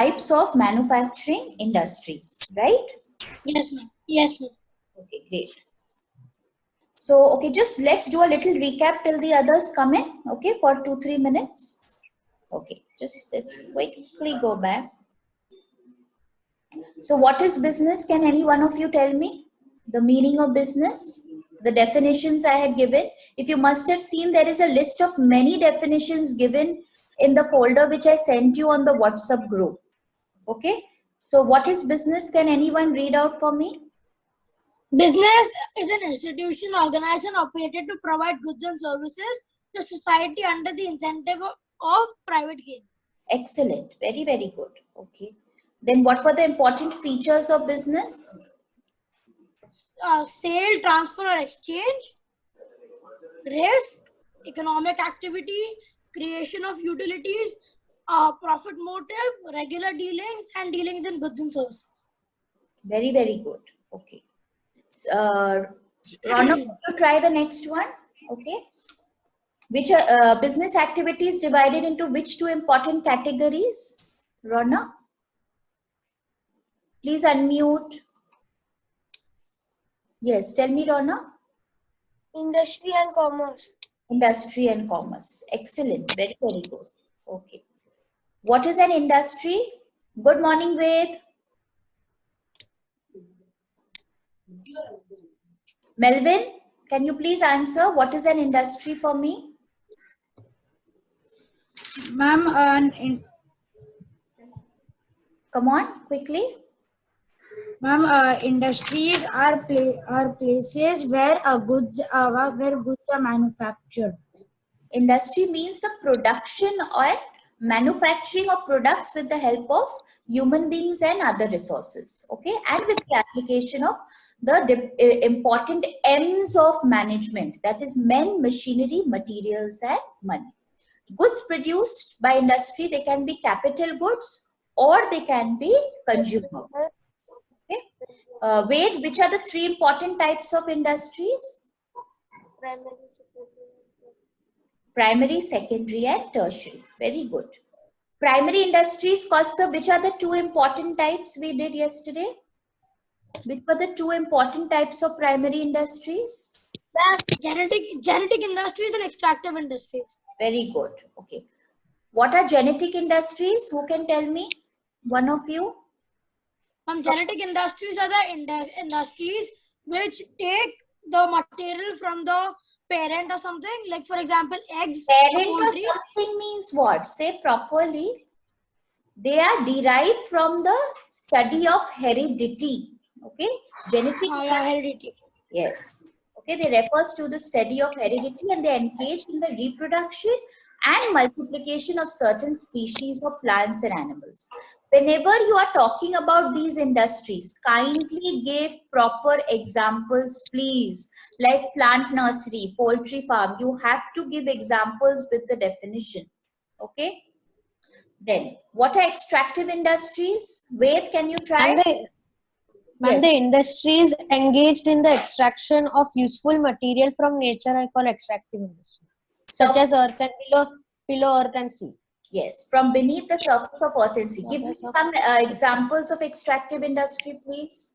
types of manufacturing industries, right? Yes, ma'am. Yes, ma'am. Okay, great. So, okay, just let's do a little recap till the others come in, okay, for 2-3 minutes. Okay, just let's quickly go back. So, what is business? Can any one of you tell me the meaning of business? The definitions I had given. If you must have seen, there is a list of many definitions given in the folder which I sent you on the WhatsApp group. Okay, so what is business? Can anyone read out for me? Business is an institution organized and operated to provide goods and services to society under the incentive of private gain. Excellent. Very, very good. Okay. Then what were the important features of business? Sale, transfer or exchange, risk, economic activity, creation of utilities, profit motive, regular dealings, and dealings in goods and services. Very, very good. Okay. Ronak, you try the next one. Okay. Which business activities divided into which two important categories? Ronak, please unmute. Yes, tell me, Ronak. Industry and commerce. Industry and commerce. Excellent. Very, very good. Okay. What is an industry? Good morning, Ved. Melvin, can you please answer what is an industry for me? Ma'am, Come on, quickly. ma'am, industries are places where goods are manufactured. Industry means the production or manufacturing of products with the help of human beings and other resources. Okay, and with the application of the important M's of management, that is men, machinery, materials, and money. Goods produced by industry, they can be capital goods or they can be consumer. Okay. Wait, which are the three important types of industries? Primary, secondary, and tertiary. Very good. Primary industries, Costa, which are the two important types we did yesterday? Which were the two important types of primary industries? Genetic industries and extractive industries. Very good. Okay. What are genetic industries? Who can tell me? One of you? Genetic industries are the industries which take the material from the parent or something. Like, for example, eggs. Parent or something means what? Say properly. They are derived from the study of heredity. Okay. Genetic. Heredity. Yes. Okay, they refers to the study of heredity and they engage in the reproduction and multiplication of certain species of plants and animals. Whenever you are talking about these industries, kindly give proper examples, please. Like plant nursery, poultry farm, you have to give examples with the definition. Okay. Then, what are extractive industries? Ved, can you try? Yes. The industries engaged in the extraction of useful material from nature I call extractive industries, such as earth and below earth and sea. Yes, from beneath the surface of earth and sea. Give me some examples of extractive industry, please.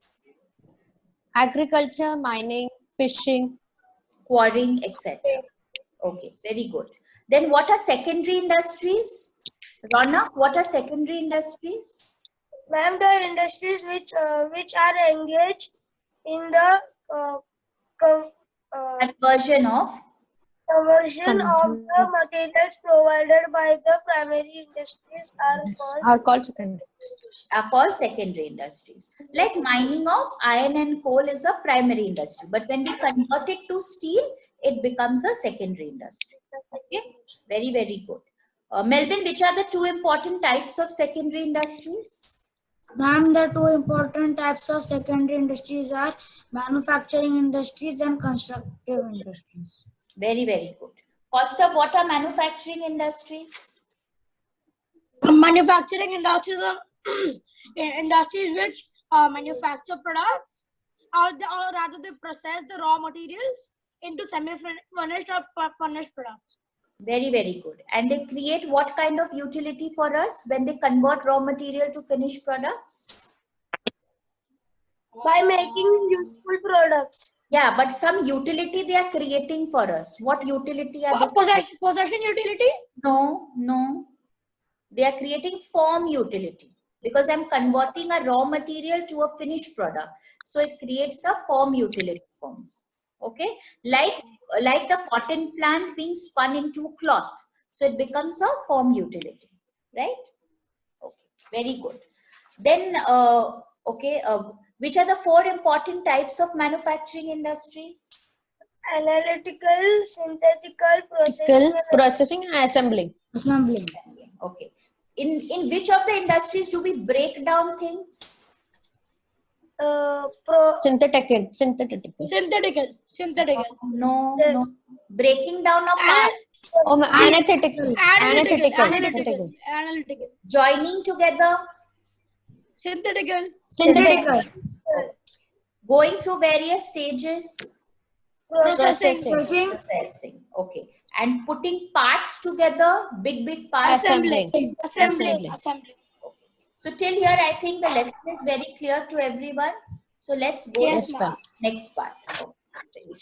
Agriculture, mining, fishing, quarrying, etc. Okay, very good. Then what are secondary industries? Ronak, what are secondary industries? Ma'am, the industries which are engaged in the conversion of the materials provided by the primary industries are called secondary industries. Like mining of iron and coal is a primary industry, but when we convert it to steel, it becomes a secondary industry. Okay, very, very good. Melvin, which are the two important types of secondary industries? Ma'am, the two important types of secondary industries are manufacturing industries and constructive industries. Very, very good. Costa, what are manufacturing industries? Manufacturing industries are industries which manufacture products, or rather they process the raw materials into semi-finished or finished products. Very, very good. And they create what kind of utility for us when they convert raw material to finished products? By making useful products. Yeah, but some utility they are creating for us. What utility are they? Possession utility? No, no. They are creating form utility because I'm converting a raw material to a finished product. So it creates a form utility form. Okay, like the cotton plant being spun into cloth. So it becomes a form utility, right? Okay, very good. Then, okay, which are the 4 important types of manufacturing industries? Analytical, synthetical, Processing and assembling. Assembling. Okay. In which of the industries do we break down things? Synthetical. No, Yes. no. Breaking down of parts. Analytical. Analytical. Joining together. Synthetical. Going through various stages. Processing. Processing. Okay. And putting parts together, big parts. Assembling. Assembling. So till here, I think the lesson is very clear to everyone. So let's go Yes, to ma'am. the next part. Okay, very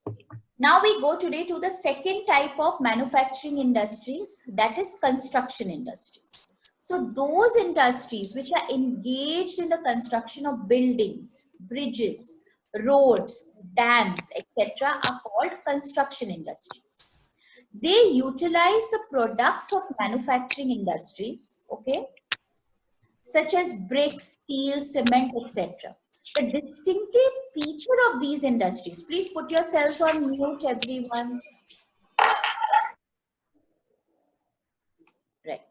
good. Now we go today to the second type of manufacturing industries, that is construction industries. So those industries which are engaged in the construction of buildings, bridges, roads, dams, etc. are called construction industries. They utilize the products of manufacturing industries, okay, such as bricks, steel, cement, etc. The distinctive feature of these industries, please put yourselves on mute, everyone. Right.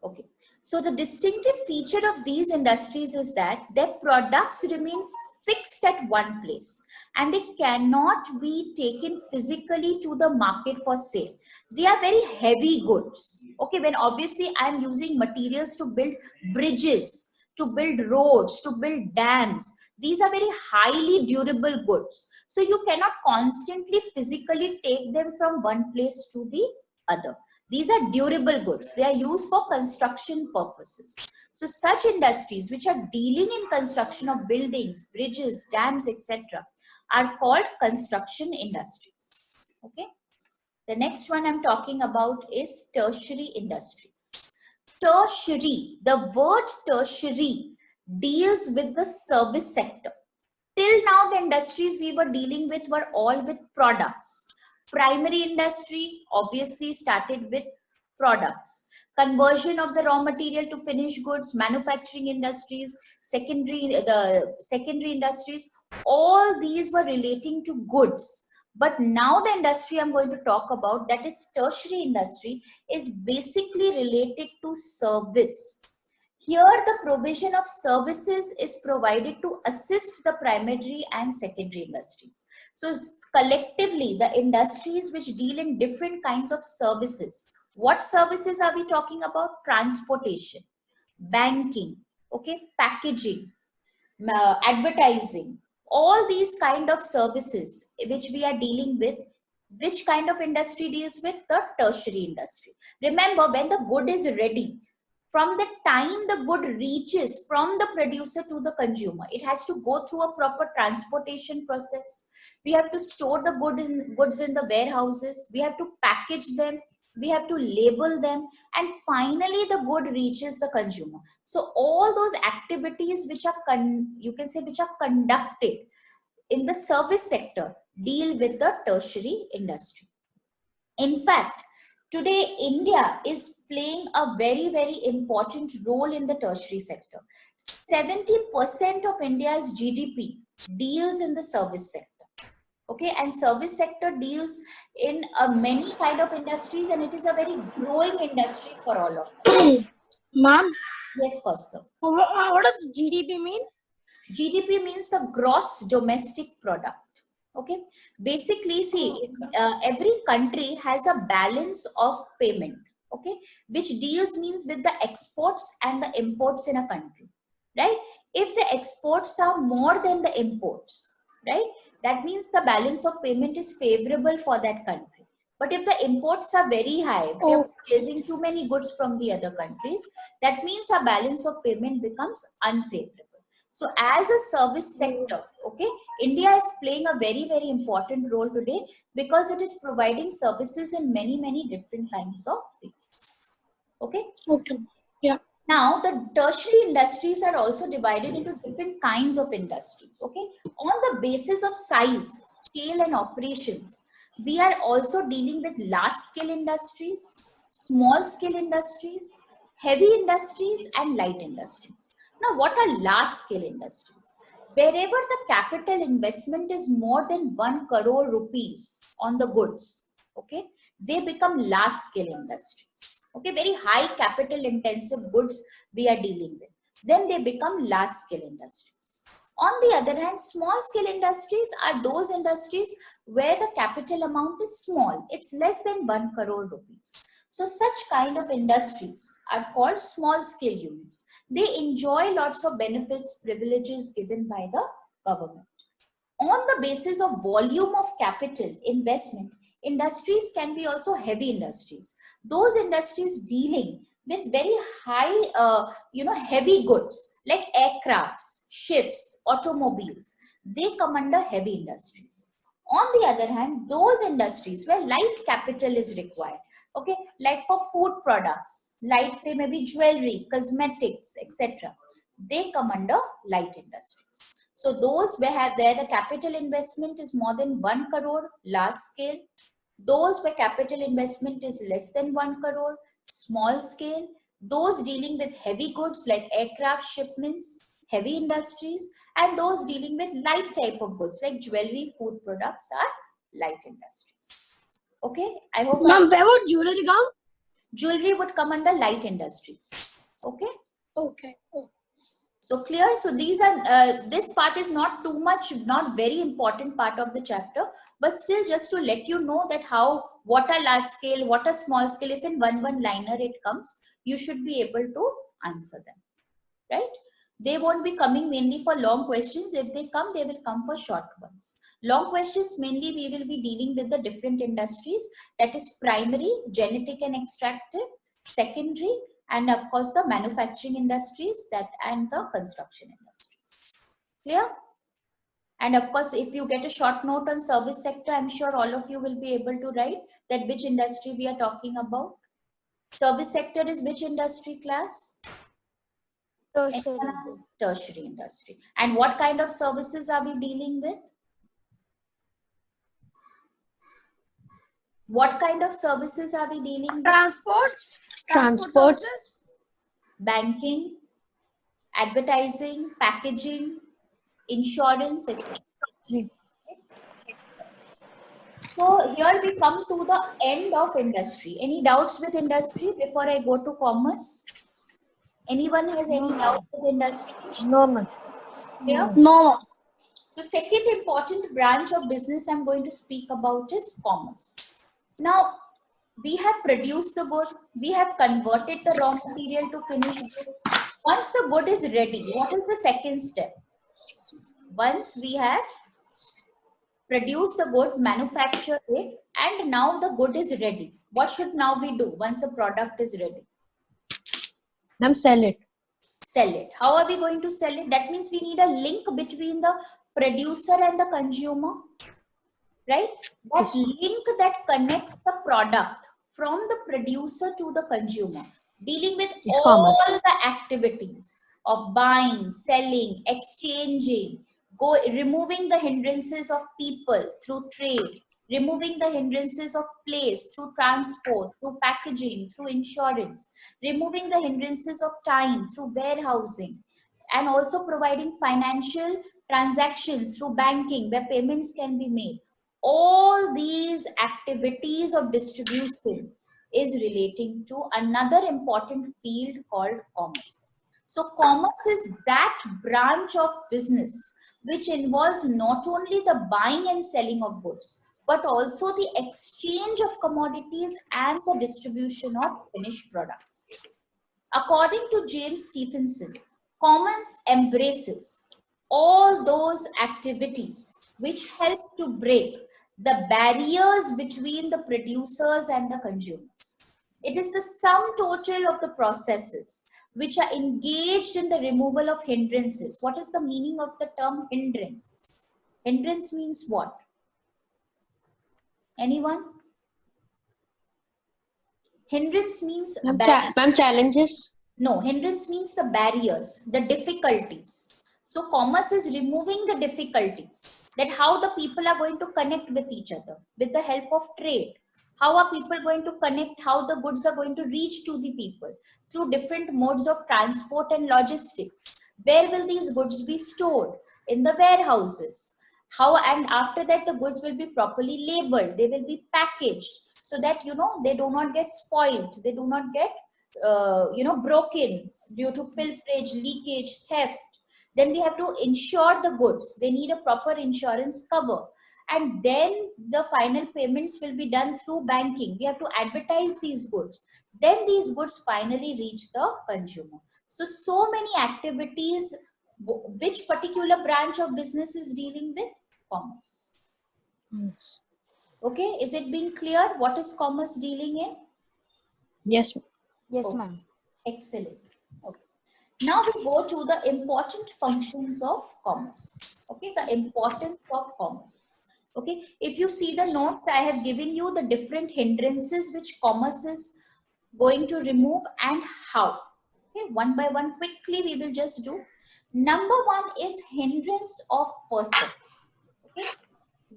Okay. So the distinctive feature of these industries is that their products remain fixed at one place and they cannot be taken physically to the market for sale. They are very heavy goods. Okay, when obviously I am using materials to build bridges, to build roads, to build dams, these are very highly durable goods. So you cannot constantly physically take them from one place to the other. These are durable goods. They are used for construction purposes. So such industries which are dealing in construction of buildings, bridges, dams, etc. are called construction industries. Okay. The next one I'm talking about is tertiary industries. Tertiary, the word tertiary deals with the service sector. Till now, the industries we were dealing with were all with products. Primary industry obviously started with products. Conversion of the raw material to finished goods, manufacturing industries, the secondary industries, all these were relating to goods. But now the industry I'm going to talk about, that is tertiary industry, is basically related to service. Here, the provision of services is provided to assist the primary and secondary industries. So, collectively, the industries which deal in different kinds of services. What services are we talking about? Transportation, banking, okay, packaging, advertising. All these kind of services which we are dealing with. Which kind of industry deals with? The tertiary industry. Remember, when the good is ready, from the time the good reaches from the producer to the consumer, it has to go through a proper transportation process. We have to store the goods in the warehouses. We have to package them. We have to label them. And finally, the good reaches the consumer. So all those activities which are, which are conducted in the service sector deal with the tertiary industry. In fact, today, India is playing a very, very important role in the tertiary sector. 70% of India's GDP deals in the service sector. Okay, and service sector deals in many kind of industries, and it is a very growing industry for all of us. Ma'am, Yes, Kaustav. what does GDP mean? GDP means the gross domestic product. Okay, basically, see, every country has a balance of payment, okay, which deals means with the exports and the imports in a country, right? If the exports are more than the imports, right? That means the balance of payment is favorable for that country. But if the imports are very high, we are purchasing too many goods from the other countries, that means our balance of payment becomes unfavorable. So as a service sector, okay, India is playing a very, very important role today because it is providing services in many, many different kinds of fields. Okay. Okay. Yeah. Now, the tertiary industries are also divided into different kinds of industries. Okay. On the basis of size, scale, and operations, we are also dealing with large scale industries, small scale industries, heavy industries, and light industries. Now, what are large scale industries? Wherever the capital investment is more than 1 crore rupees on the goods, okay, they become large scale industries. Okay, very high capital intensive goods we are dealing with. Then they become large scale industries. On the other hand, small scale industries are those industries where the capital amount is small. It's less than 1 crore rupees. So such kind of industries are called small scale units. They enjoy lots of benefits, privileges given by the government. On the basis of volume of capital investment, industries can be also heavy industries. Those industries dealing with very high, heavy goods like aircrafts, ships, automobiles, they come under heavy industries. On the other hand, those industries where light capital is required, okay, like for food products, like say maybe jewelry, cosmetics, etc., they come under light industries. So those where the capital investment is more than 1 crore, large scale. Those where capital investment is less than 1 crore, small scale. Those dealing with heavy goods like aircraft shipments, heavy industries, and those dealing with light type of goods like jewelry, food products are light industries. Okay, I hope. Ma'am, where would jewelry come? Jewelry would come under light industries. Okay. Okay. So clear. So these are this part is not too much, not very important part of the chapter, but still just to let you know that what are large scale, what are small scale. If in one liner it comes, you should be able to answer them, right? They won't be coming mainly for long questions. If they come, they will come for short ones. Long questions mainly we will be dealing with the different industries, that is primary, genetic and extractive, secondary, and of course the manufacturing industries and the construction industries. Clear? And of course, if you get a short note on service sector, I'm sure all of you will be able to write that which industry we are talking about. Service sector is which industry class? Tertiary industry. And what kind of services are we dealing with? What kind of services are we dealing with? Transport. Banking, advertising, packaging, insurance, etc. So here we come to the end of industry. Any doubts with industry before I go to commerce? Anyone has any doubts with industry? No, ma'am. Yeah? No. So second important branch of business I'm going to speak about is commerce. Now, we have produced the good, we have converted the raw material to finished good. Once the good is ready, what is the second step? Once we have produced the good, manufactured it, and now the good is ready, what should now we do once the product is ready? Ma'am, sell it. Sell it. How are we going to sell it? That means we need a link between the producer and the consumer, right? That link that connects the product from the producer to the consumer, dealing with all commerce. the activities of buying, selling, exchanging, removing the hindrances of people through trade, removing the hindrances of place through transport, through packaging, through insurance, removing the hindrances of time through warehousing, and also providing financial transactions through banking where payments can be made. All these activities of distribution is relating to another important field called commerce. So commerce is that branch of business which involves not only the buying and selling of goods, but also the exchange of commodities and the distribution of finished products. According to James Stephenson, commerce embraces all those activities which help to break the barriers between the producers and the consumers. It is the sum total of the processes which are engaged in the removal of hindrances. What is the meaning of the term hindrance? Hindrance means what? Anyone? Hindrance means Ma'am, challenges. no, hindrance means the barriers, the difficulties. So commerce is removing the difficulties, that how the people are going to connect with each other with the help of trade. How are people going to connect, how the goods are going to reach to the people through different modes of transport and logistics. Where will these goods be stored? In the warehouses. How, and after that the goods will be properly labeled, they will be packaged so that, you know, they do not get spoiled, they do not get broken due to pilferage, leakage, theft. Then we have to insure the goods. They need a proper insurance cover. And then the final payments will be done through banking. We have to advertise these goods. Then these goods finally reach the consumer. So many activities. Which particular branch of business is dealing with? Commerce. Yes. Okay, is it being clear what is commerce dealing in? Yes. Yes, Okay. ma'am. Excellent. Okay. Now we go to the important functions of commerce. Okay, the importance of commerce. Okay, if you see the notes, I have given you the different hindrances which commerce is going to remove and how. Okay, one by one, quickly we will just do. Number one is hindrance of person. Okay,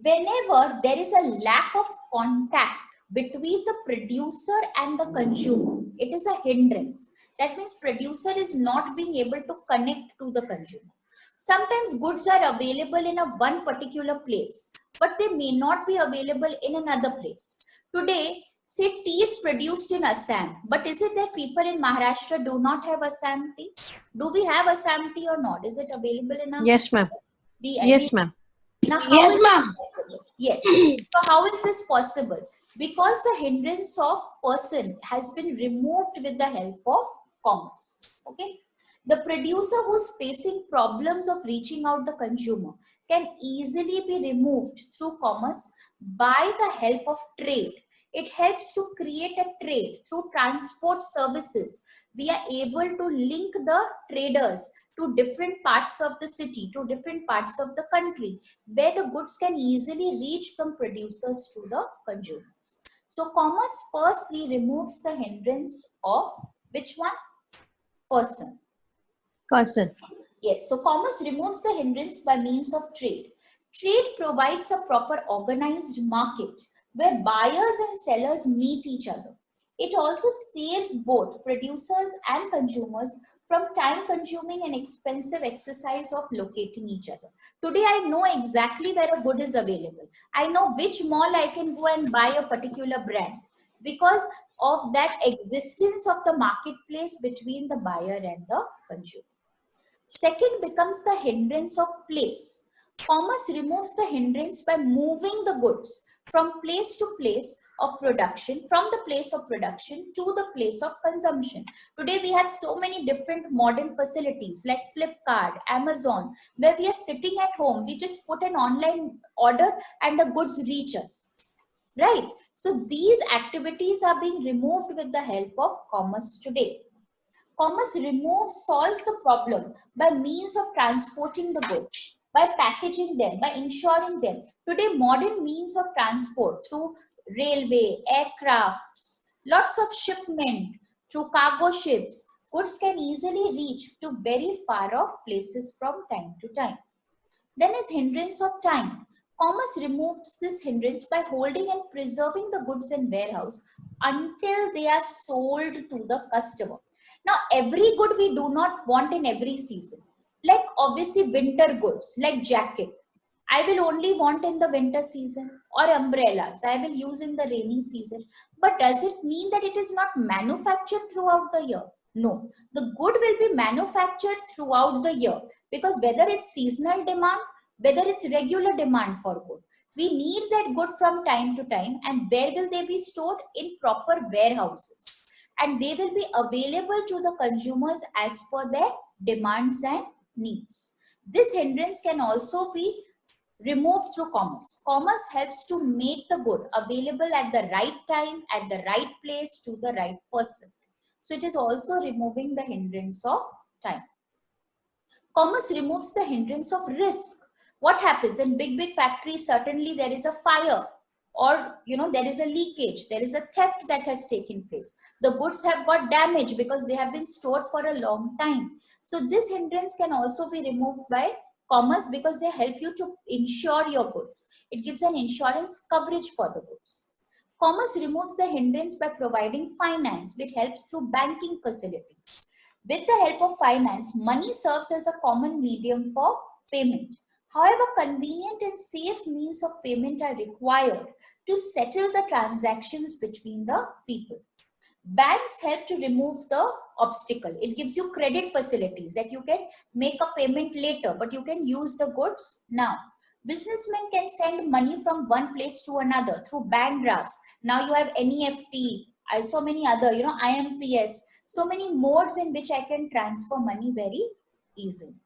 whenever there is a lack of contact between the producer and the consumer, it is a hindrance. That means producer is not being able to connect to the consumer. Sometimes goods are available in a one particular place, but they may not be available in another place. Today, say tea is produced in Assam, but is it that people in Maharashtra do not have Assam tea? Do we have Assam tea or not? Is it available in a? Yes, ma'am. Yes, ma'am. Now, how Yes, is it ma'am. possible? Yes. So how is this possible? Because the hindrance of person has been removed with the help of commerce. Okay. The producer who's facing problems of reaching out the consumer can easily be removed through commerce by the help of trade. It helps to create a trade through transport services. We are able to link the traders to different parts of the city, to different parts of the country, where the goods can easily reach from producers to the consumers. So commerce firstly removes the hindrance of which one? Person. Person. Yes, so commerce removes the hindrance by means of trade. Trade provides a proper organized market where buyers and sellers meet each other. It also saves both producers and consumers from time-consuming and expensive exercise of locating each other. Today, I know exactly where a good is available. I know which mall I can go and buy a particular brand because of that existence of the marketplace between the buyer and the consumer. Second becomes the hindrance of place. Commerce removes the hindrance by moving the goods from place to place of production, from the place of production to the place of consumption. Today we have so many different modern facilities like Flipkart, Amazon, where we are sitting at home. We just put an online order and the goods reach us. Right? So these activities are being removed with the help of commerce today. Commerce solves the problem by means of transporting the goods, by packaging them, by insuring them. Today, modern means of transport through railway, aircrafts, lots of shipment, through cargo ships, goods can easily reach to very far off places from time to time. Then is hindrance of time. Commerce removes this hindrance by holding and preserving the goods in warehouse until they are sold to the customer. Now, every good we do not want in every season. Like obviously winter goods, like jacket. I will only want in the winter season, or umbrellas I will use in the rainy season. But does it mean that it is not manufactured throughout the year? No, the good will be manufactured throughout the year, because whether it's seasonal demand, whether it's regular demand for good, we need that good from time to time. And where will they be stored? In proper warehouses, and they will be available to the consumers as per their demands and needs. This hindrance can also be removed through commerce. Commerce helps to make the good available at the right time, at the right place, to the right person. So it is also removing the hindrance of time. Commerce removes the hindrance of risk. What happens in big factories? Certainly there is a fire, or there is a leakage, there is a theft that has taken place. The goods have got damaged because they have been stored for a long time. So this hindrance can also be removed by commerce, because they help you to insure your goods. It gives an insurance coverage for the goods. Commerce removes the hindrance by providing finance, which helps through banking facilities. With the help of finance, money serves as a common medium for payment. However, convenient and safe means of payment are required to settle the transactions between the people. Banks help to remove the obstacle. It gives you credit facilities that you can make a payment later, but you can use the goods now. Businessmen can send money from one place to another through bank drafts. Now you have NEFT, so many other, IMPS, so many modes in which I can transfer money very easily.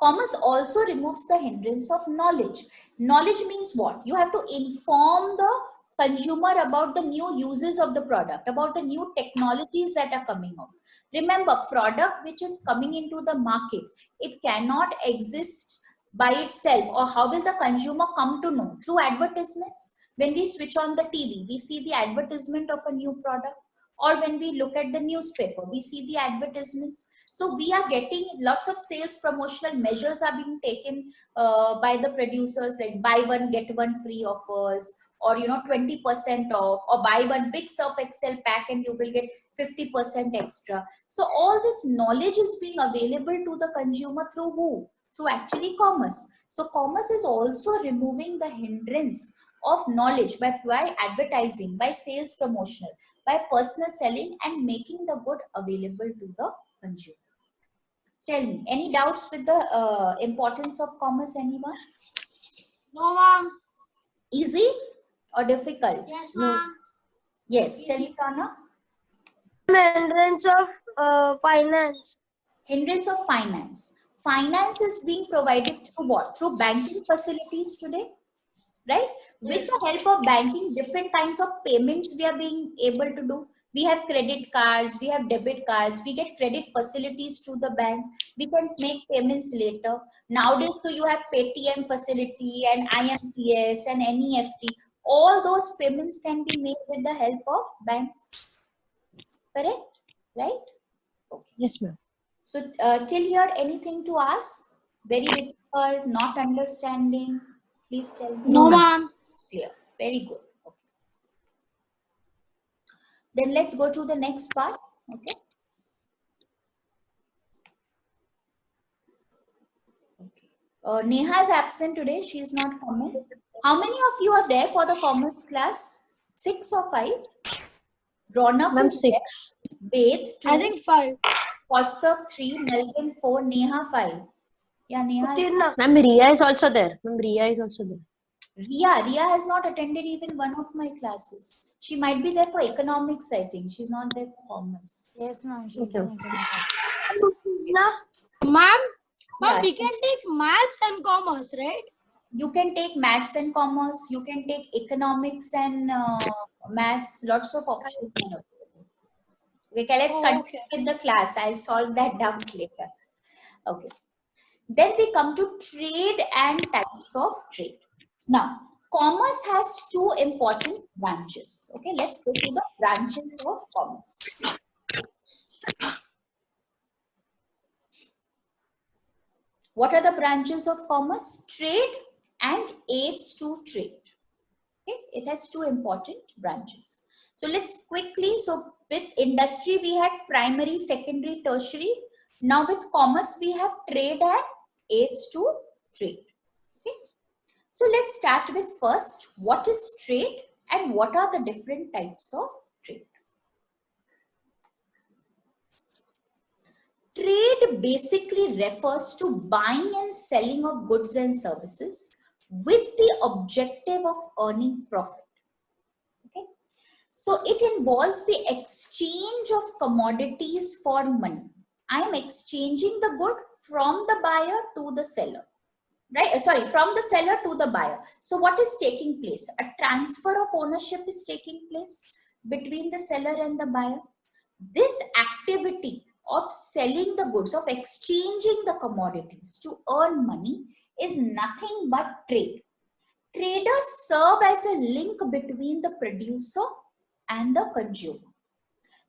Commerce also removes the hindrance of knowledge. Knowledge means what? You have to inform the consumer about the new uses of the product, about the new technologies that are coming out. Remember, product which is coming into the market, it cannot exist by itself. Or how will the consumer come to know? Through advertisements. When we switch on the TV, we see the advertisement of a new product. Or when we look at the newspaper, we see the advertisements. So we are getting lots of sales promotional measures are being taken by the producers, like buy one get one free offers, or 20% off, or buy one big Surf Excel pack and you will get 50% extra. So all this knowledge is being available to the consumer through who? Through actually commerce. So commerce is also removing the hindrance of knowledge by advertising, by sales promotional, by personal selling, and making the good available to the consumer. Tell me, any doubts with the importance of commerce, anyone? No, ma'am. Easy or difficult? Yes, ma'am. Yes, tell me, Tana. Hindrance of finance. Hindrance of finance. Finance is being provided through what? Through banking facilities today, right? With the help of banking, different kinds of payments we are being able to do. We have credit cards, we have debit cards, we get credit facilities through the bank. We can make payments later. Nowadays, so you have Paytm facility and IMPS and NEFT. All those payments can be made with the help of banks. Correct? Right? Okay. Yes, ma'am. So till here, anything to ask? Very difficult, not understanding? Please tell me. No, ma'am. Clear. Very good. Okay. Then let's go to the next part. Okay. Okay. Neha is absent today. She is not coming. How many of you are there for the commerce class? 6 or 5? Ronak Ma'am, is there. 6. Ved 2. I think 5. Kaustav 3. Melvin 4. Neha 5. Yeah, Neha. Uttirna. Ma'am, Ria is also there. Ma'am, Ria is also there. Ria has not attended even one of my classes. She might be there for economics, I think. She's not there for commerce. Yes, ma'am. Okay. Uttirna. Ma'am, Yeah. we can take maths and commerce, right? You can take maths and commerce. You can take economics and maths. Lots of options are available. Okay, let's continue with the class. I'll solve that doubt later. Okay. Then we come to trade and types of trade. Now, commerce has 2 important branches. Okay, let's go to the branches of commerce. What are the branches of commerce? Trade and aids to trade. Okay, it has 2 important branches. So let's quickly, so with industry we had primary, secondary, tertiary. Now with commerce we have trade and aids to trade. Okay. So let's start with first, what is trade and what are the different types of trade? Trade basically refers to buying and selling of goods and services with the objective of earning profit. Okay. So it involves the exchange of commodities for money. I am exchanging the good from the buyer to the seller, right? Sorry, from the seller to the buyer. So what is taking place? A transfer of ownership is taking place between the seller and the buyer. This activity of selling the goods, of exchanging the commodities to earn money is nothing but trade. Traders serve as a link between the producer and the consumer.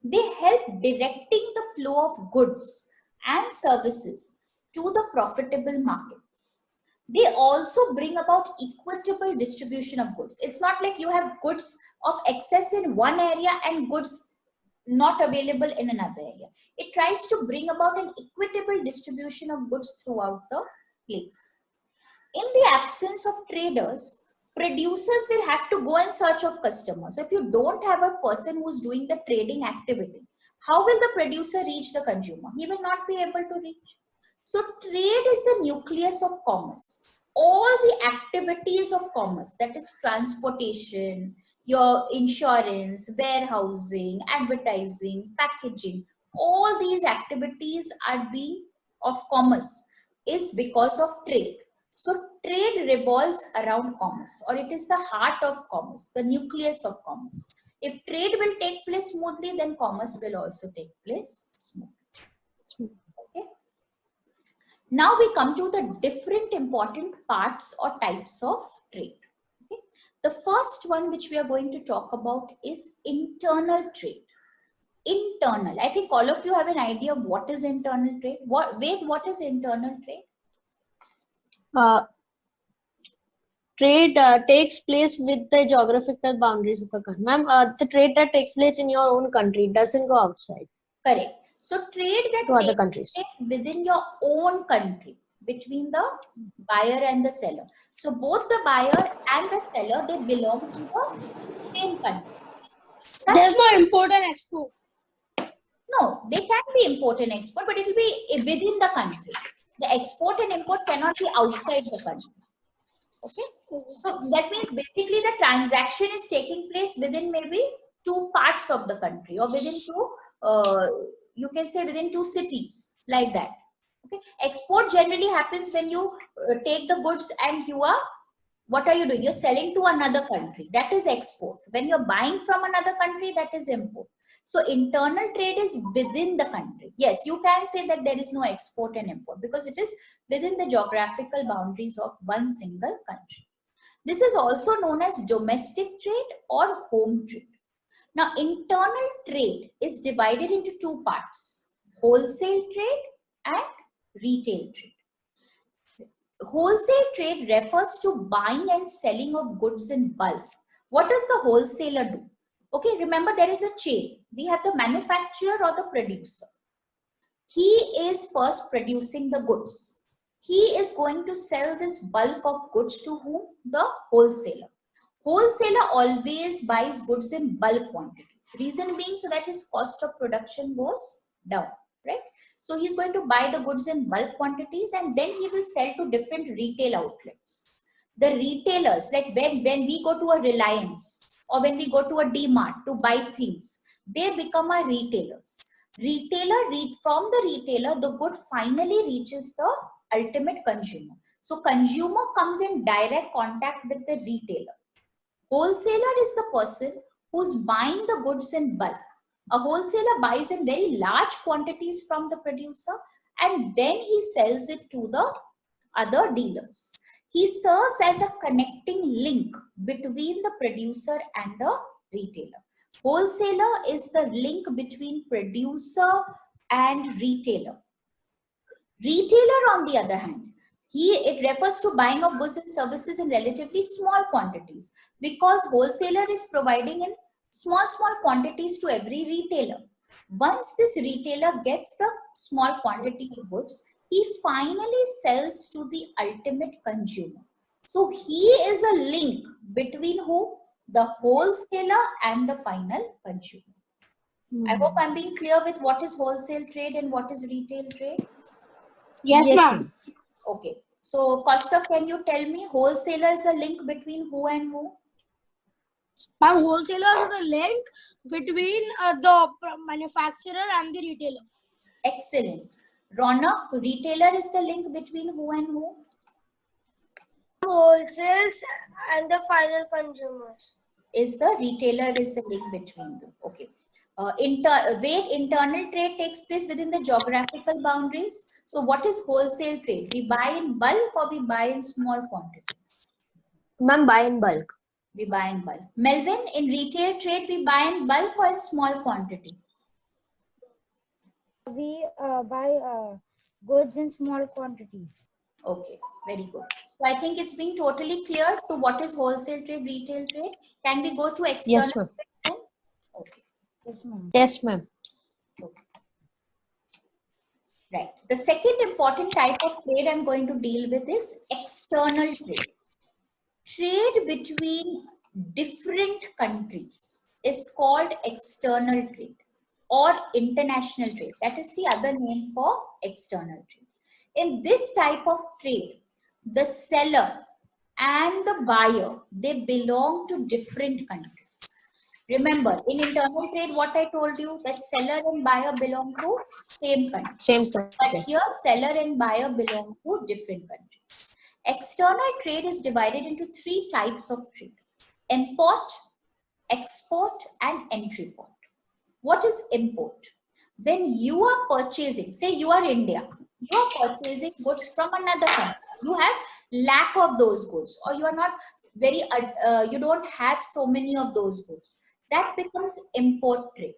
They help directing the flow of goods and services to the profitable markets. They also bring about equitable distribution of goods. It's not like you have goods of excess in one area and goods not available in another area. It tries to bring about an equitable distribution of goods throughout the place. In the absence of traders, producers will have to go in search of customers. So if you don't have a person who's doing the trading activity, how will the producer reach the consumer? He will not be able to reach. So trade is the nucleus of commerce. All the activities of commerce, that is transportation, your insurance, warehousing, advertising, packaging, all these activities are being of commerce is because of trade. So trade revolves around commerce, or it is the heart of commerce, the nucleus of commerce. If trade will take place smoothly, then commerce will also take place smoothly. Okay. Now we come to the different important parts or types of trade. Okay. The first one which we are going to talk about is internal trade. Internal. I think all of you have an idea of what is internal trade. What is internal trade? Trade takes place with the geographical boundaries of a country. Ma'am, the trade that takes place in your own country doesn't go outside Correct. So trade that to other takes countries. place within your own country between the buyer and the seller. So both the buyer and the seller, they belong to the same country. There's no import and export. No, they can be import and export, but it will be within the country. The export and import cannot be outside the country. Okay. So that means basically the transaction is taking place within maybe two parts of the country, or within two, you can say within two cities, like that. Okay. Export generally happens when you take the goods and you are, what are you doing? You're selling to another country. That is export. When you're buying from another country, that is import. So internal trade is within the country. Yes, you can say that there is no export and import because it is within the geographical boundaries of one single country. This is also known as domestic trade or home trade. Now, internal trade is divided into two parts: wholesale trade and retail trade. Wholesale trade refers to buying and selling of goods in bulk. What does the wholesaler do? Okay, remember there is a chain. We have the manufacturer or the producer. He is first producing the goods. He is going to sell this bulk of goods to whom? The wholesaler. Wholesaler always buys goods in bulk quantities. Reason being so that his cost of production goes down. Right? So he's going to buy the goods in bulk quantities and then he will sell to different retail outlets. The retailers, like when we go to a Reliance or when we go to a D-Mart to buy things, they become our retailers. From the retailer, the good finally reaches the ultimate consumer. So consumer comes in direct contact with the retailer. Wholesaler is the person who's buying the goods in bulk. A wholesaler buys in very large quantities from the producer and then he sells it to the other dealers. He serves as a connecting link between the producer and the retailer. Wholesaler is the link between producer and retailer. Retailer, on the other hand, it refers to buying of goods and services in relatively small quantities because wholesaler is providing in small quantities to every retailer. Once this retailer gets the small quantity of goods, he finally sells to the ultimate consumer. So he is a link between who? The wholesaler and the final consumer. I hope I'm being clear with what is wholesale trade and what is retail trade. Yes, ma'am. Okay. So Kaustav, can you tell me wholesaler is a link between who and who? Ma'am, wholesaler is the link between the manufacturer and the retailer. Excellent. Ronak, retailer is the link between who and who? Wholesales and the final consumers. Is the retailer is the link between them. Okay. Where internal trade takes place within the geographical boundaries. So what is wholesale trade? We buy in bulk or we buy in small quantities? Ma'am, buy in bulk. We buy in bulk. Melvin, in retail trade, we buy in bulk or in small quantity? We buy goods in small quantities. Okay, very good. So I think it's being totally clear to what is wholesale trade, retail trade. Can we go to external Yes, ma'am. trade then? Okay. Yes, ma'am. Yes, ma'am. Right. The second important type of trade I'm going to deal with is external trade. Trade between different countries is called external trade or international trade. That is the other name for external trade. In this type of trade, the seller and the buyer, they belong to different countries. Remember, in internal trade, what I told you, that seller and buyer belong to same country. Same thing. But here, seller and buyer belong to different countries. External trade is divided into three types of trade: import, export, and entry port. What is import? When you are purchasing, say you are India, you are purchasing goods from another country. You have lack of those goods, or you are not very, you don't have so many of those goods. That becomes import trade.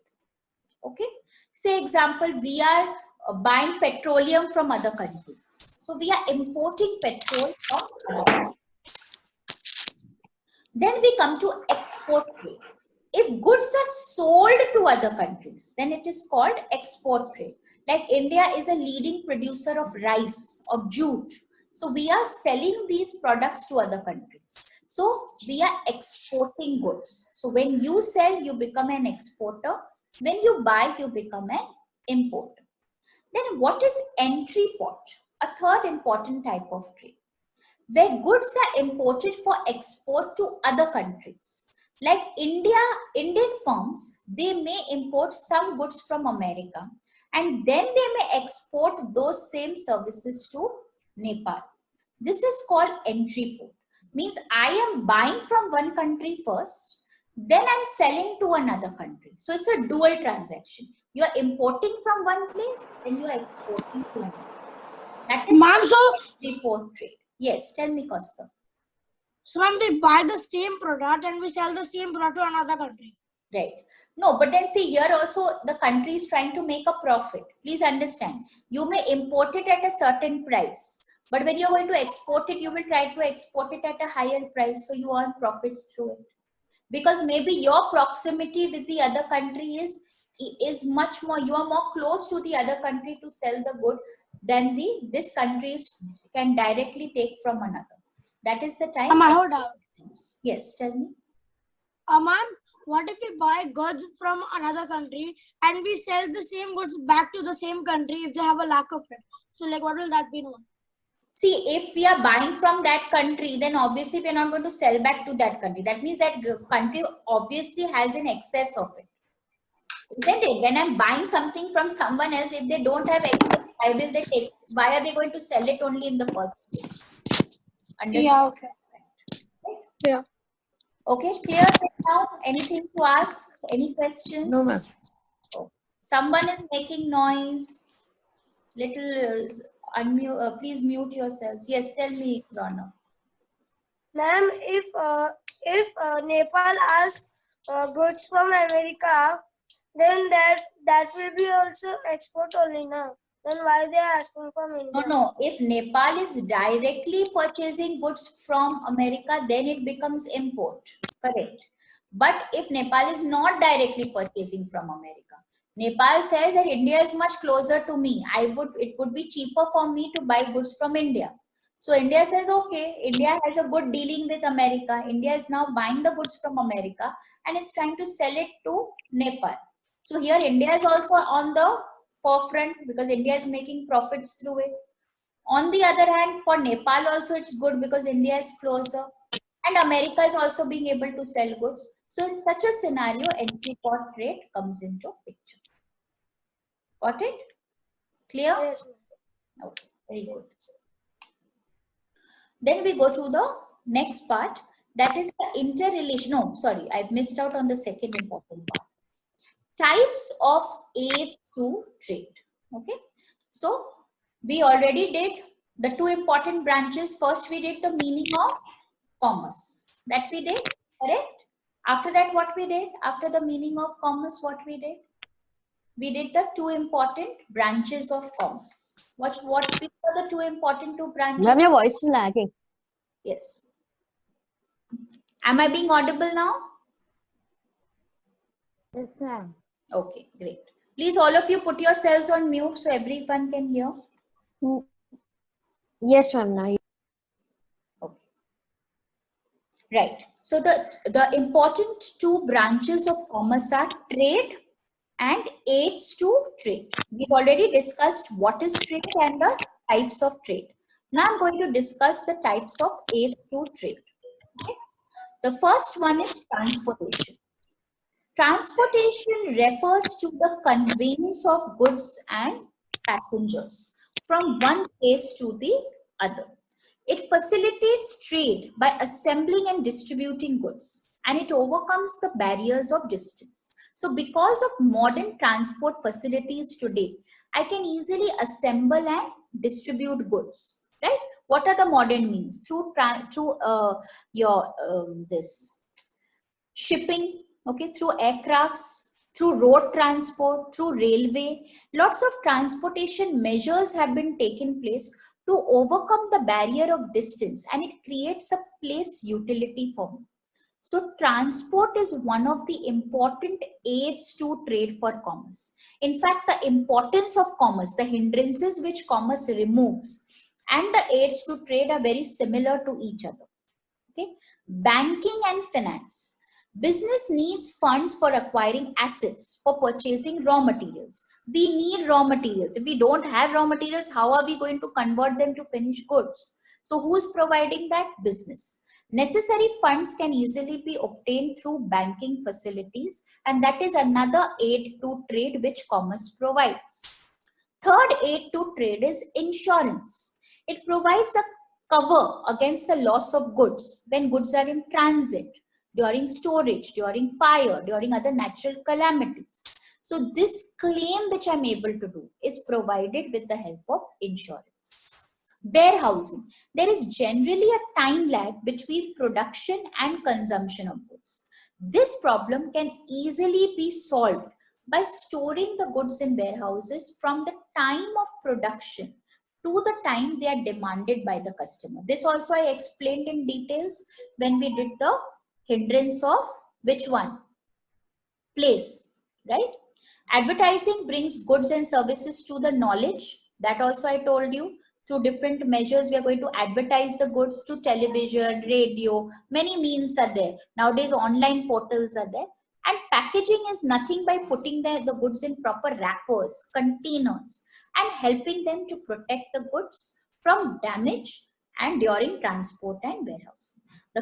Okay. Say example, we are buying petroleum from other countries. So we are importing petrol from other countries. Then we come to export trade. If goods are sold to other countries, then it is called export trade. Like India is a leading producer of rice, of jute. So we are selling these products to other countries. So we are exporting goods. So when you sell, you become an exporter. When you buy, you become an importer. Then what is entry port? A third important type of trade, where goods are imported for export to other countries. Like Indian firms, they may import some goods from America and then they may export those same services to Nepal. This is called entry port. Means I am buying from one country first, then I'm selling to another country. So it's a dual transaction. You are importing from one place and you are exporting to another. That is Ma'am, so entry port trade. Yes, tell me, Costa. So ma'am, we buy the same product and we sell the same product to another country. Right. No, but then see here also the country is trying to make a profit. Please understand. You may import it at a certain price, but when you're going to export it, you will try to export it at a higher price. So you earn profits through it. Because maybe your proximity with the other country is much more, you are more close to the other country to sell the good than this countries can directly take from another. That is the time. Ma'am, hold on. Yes, tell me. Ma'am, what if we buy goods from another country and we sell the same goods back to the same country if they have a lack of it? So like what will that be known? See, if we are buying from that country, then obviously we are not going to sell back to that country. That means that country obviously has an excess of it. Isn't it? When I'm buying something from someone else, if they don't have excess, why will they take? Why are they going to sell it only in the first place? Understood? Yeah, okay. Yeah. Okay, clear now? Anything to ask? Any questions? No, ma'am. Oh, someone is making noise. Little unmute. Please mute yourselves. Yes, tell me, Rana. Ma'am, if Nepal asks goods from America, then that will be also export only now. Then why they are asking from India? No. If Nepal is directly purchasing goods from America, then it becomes import. Correct. But if Nepal is not directly purchasing from America, Nepal says that India is much closer to me. It would be cheaper for me to buy goods from India. So India says, okay, India has a good dealing with America. India is now buying the goods from America and it's trying to sell it to Nepal. So here India is also on the forefront because India is making profits through it. On the other hand, for Nepal also it's good because India is closer and America is also being able to sell goods. So in such a scenario, entry port trade comes into picture. Got it? Clear? Yes, ma'am. Okay, very good. Then we go to the next part, that is the interrelation. No, sorry, I've missed out on the second important part. Types of aids to trade. Okay, so we already did the two important branches. First, we did the meaning of commerce. That we did, correct? After that, what we did? After the meaning of commerce, what we did? We did the two important branches of commerce. What were the two important two branches? Ma'am, your voice is lagging. Yes. Am I being audible now? Yes, ma'am. Okay, great. Please, all of you put yourselves on mute so everyone can hear. Yes, ma'am. Now you. Okay. Right. So the important two branches of commerce are trade and aids to trade. We've already discussed what is trade and the types of trade. Now I'm going to discuss the types of aids to trade. Okay. The first one is transportation. Transportation refers to the conveyance of goods and passengers from one place to the other. It facilitates trade by assembling and distributing goods, and it overcomes the barriers of distance. So because of modern transport facilities today, I can easily assemble and distribute goods, right? What are the modern means? Through your this shipping, okay, through aircrafts, through road transport, through railway. Lots of transportation measures have been taken place to overcome the barrier of distance, and it creates a place utility for me. So transport is one of the important aids to trade for commerce. In fact, the importance of commerce, the hindrances which commerce removes, and the aids to trade are very similar to each other. Okay, banking and finance. Business needs funds for acquiring assets, for purchasing raw materials. We need raw materials. If we don't have raw materials, how are we going to convert them to finished goods? So who's providing that? Business. Necessary funds can easily be obtained through banking facilities, and that is another aid to trade which commerce provides. Third aid to trade is insurance. It provides a cover against the loss of goods when goods are in transit, during storage, during fire, during other natural calamities. So this claim which I'm able to do is provided with the help of insurance. Warehousing. There is generally a time lag between production and consumption of goods. This problem can easily be solved by storing the goods in warehouses from the time of production to the time they are demanded by the customer. This also I explained in details when we did the hindrance of which one? Place, right? Advertising brings goods and services to the knowledge. That also I told you. Through different measures, we are going to advertise the goods to television, radio, many means are there. Nowadays, online portals are there. And packaging is nothing by putting the goods in proper wrappers, containers, and helping them to protect the goods from damage and during transport and warehousing. The